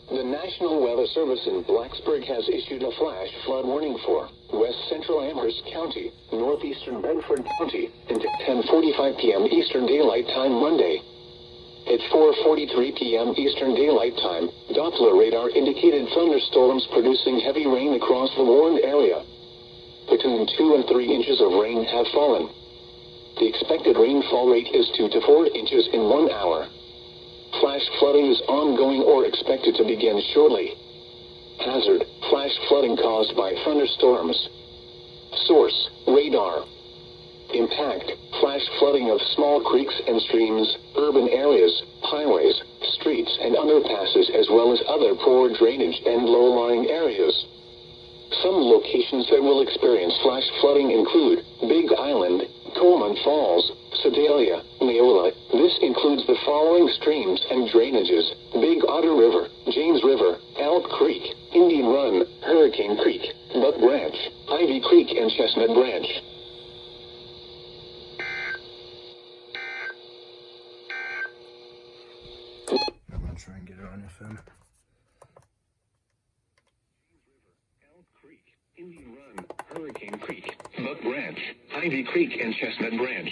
The National Weather Service in Blacksburg has issued a flash flood warning for west central Amherst County, northeastern Bedford County, until 10:45 p.m. Eastern Daylight Time Monday. At 4:43 p.m. Eastern Daylight Time, Doppler radar indicated thunderstorms producing heavy rain across the warned area. Between 2 and 3 inches of rain have fallen. The expected rainfall rate is 2 to 4 inches in 1 hour. Flash flooding is ongoing or expected to begin shortly. Hazard: flash flooding caused by thunderstorms. Source: radar. Impact: flash flooding of small creeks and streams, urban areas, highways, streets and underpasses, as well as other poor drainage and low-lying areas. Some locations that will experience flash flooding include Big Island, Coleman Falls, Sedalia, Neola. This includes the following streams and drainages: Big Otter River, James River, Elk Creek, Indian Run, Hurricane Creek, Buck Branch, Ivy Creek and Chestnut Branch. I'm going to try and get it on FM. Elk Creek, Indian Run, Hurricane Creek, Buck Branch, Ivy Creek and Chestnut Branch.